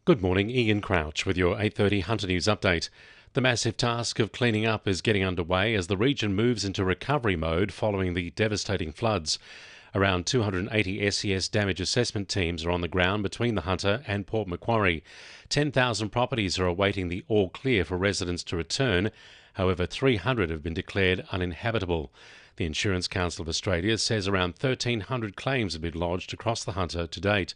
Good morning, Ian Crouch with your 8:30 Hunter News update. The massive task of cleaning up is getting underway as the region moves into recovery mode following the devastating floods. Around 280 SES damage assessment teams are on the ground between the Hunter and Port Macquarie. 10,000 properties are awaiting the all clear for residents to return. However, 300 have been declared uninhabitable. The Insurance Council of Australia says around 1,300 claims have been lodged across the Hunter to date.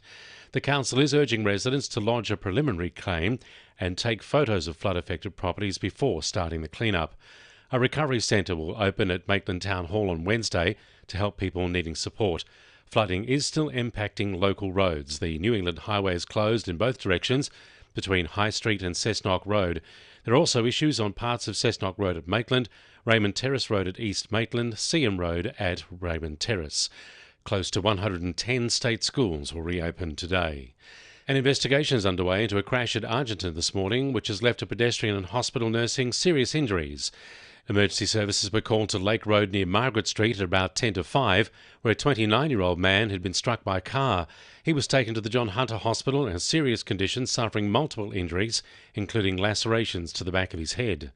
The council is urging residents to lodge a preliminary claim and take photos of flood-affected properties before starting the clean-up. A recovery centre will open at Maitland Town Hall on Wednesday to help people needing support. Flooding is still impacting local roads. The New England Highway is closed in both directions between High Street and Cessnock Road. There are also issues on parts of Cessnock Road at Maitland, Raymond Terrace Road at East Maitland, Seaham Road at Raymond Terrace. Close to 110 state schools will reopen today. An investigation is underway into a crash at Argenton this morning, which has left a pedestrian and hospital nursing serious injuries. Emergency services were called to Lake Road near Margaret Street at about 10 to 5, where a 29-year-old man had been struck by a car. He was taken to the John Hunter Hospital in a serious condition, suffering multiple injuries, including lacerations to the back of his head.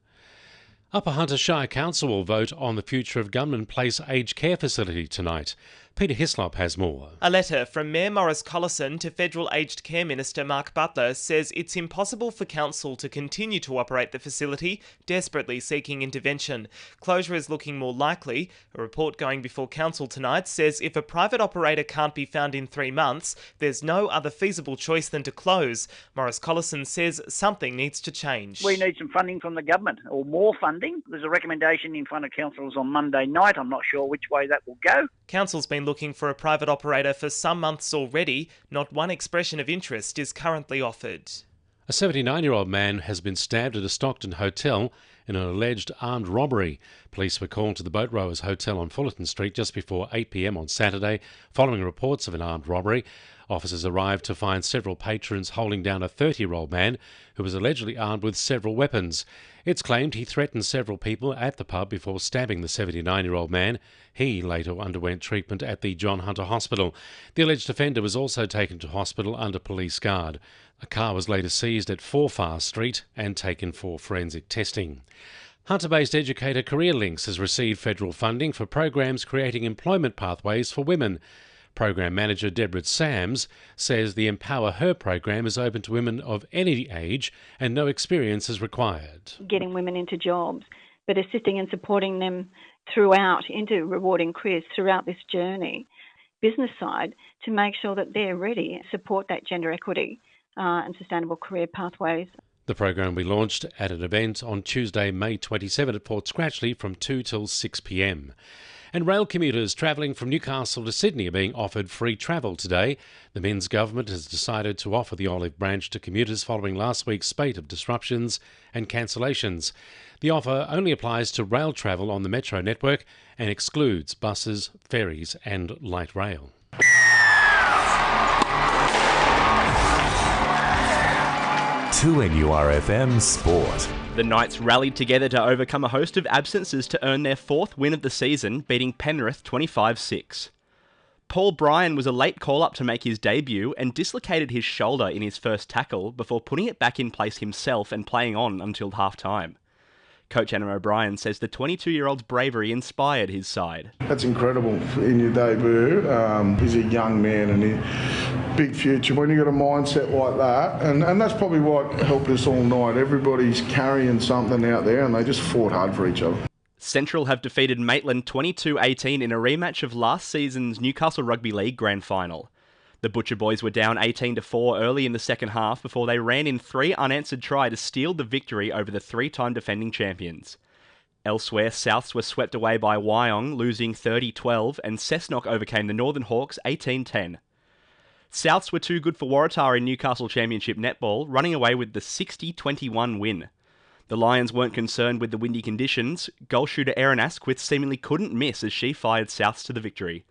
Upper Hunter Shire Council will vote on the future of Gunman Place Aged Care Facility tonight. Peter Hislop has more. A letter from Mayor Maurice Collison to Federal Aged Care Minister Mark Butler says it's impossible for council to continue to operate the facility, desperately seeking intervention. Closure is looking more likely. A report going before council tonight says if a private operator can't be found in 3 months, there's no other feasible choice than to close. Maurice Collison says something needs to change. We need some funding from the government, or more funding. There's a recommendation in front of councils on Monday night. I'm not sure which way that will go. Council's been looking for a private operator for some months already. Not one expression of interest is currently offered. A 79-year-old man has been stabbed at a Stockton hotel in an alleged armed robbery. Police were called to the Boat Rowers Hotel on Fullerton Street just before 8 p.m. on Saturday, following reports of an armed robbery. Officers arrived to find several patrons holding down a 30-year-old man who was allegedly armed with several weapons. It's claimed he threatened several people at the pub before stabbing the 79-year-old man. He later underwent treatment at the John Hunter Hospital. The alleged offender was also taken to hospital under police guard. A car was later seized at 4 Far Street and taken for forensic testing. Hunter-based educator Career Links has received federal funding for programs creating employment pathways for women. Program Manager Deborah Sams says the Empower Her program is open to women of any age and no experience is required. Getting women into jobs, but assisting and supporting them throughout into rewarding careers throughout this journey. Business side to make sure that they're ready to support that gender equity and sustainable career pathways. The program will be launched at an event on Tuesday, May 27 at Port Scratchley from 2 till 6 p.m. And rail commuters travelling from Newcastle to Sydney are being offered free travel today. The Men's government has decided to offer the olive branch to commuters following last week's spate of disruptions and cancellations. The offer only applies to rail travel on the Metro network and excludes buses, ferries and light rail. To NURFM Sport. The Knights rallied together to overcome a host of absences to earn their 4th win of the season, beating Penrith 25-6. Paul Bryan was a late call-up to make his debut and dislocated his shoulder in his first tackle before putting it back in place himself and playing on until half-time. Coach Anna O'Brien says the 22-year-old's bravery inspired his side. That's incredible in your debut. He's a young man and he's big future. When you've got a mindset like that, and that's probably what helped us all night. Everybody's carrying something out there and they just fought hard for each other. Central have defeated Maitland 22-18 in a rematch of last season's Newcastle Rugby League Grand Final. The Butcher Boys were down 18-4 early in the second half before they ran in 3 unanswered tries to steal the victory over the 3-time defending champions. Elsewhere, Souths were swept away by Wyong, losing 30-12, and Cessnock overcame the Northern Hawks 18-10. Souths were too good for Waratah in Newcastle Championship netball, running away with the 60-21 win. The Lions weren't concerned with the windy conditions. Goal shooter Erin Asquith seemingly couldn't miss as she fired Souths to the victory.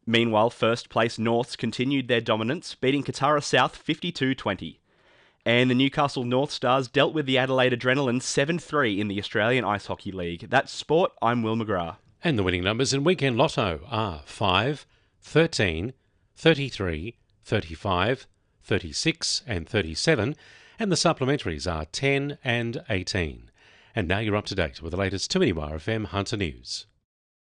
Meanwhile, first-place Norths continued their dominance, beating Katara South 52-20. And the Newcastle North Stars dealt with the Adelaide Adrenaline 7-3 in the Australian Ice Hockey League. That's Sport, I'm Will McGrath. And the winning numbers in Weekend Lotto are 5, 13, 33, 35, 36 and 37, and the supplementaries are 10 and 18. And now you're up to date with the latest 2NURFM Hunter News.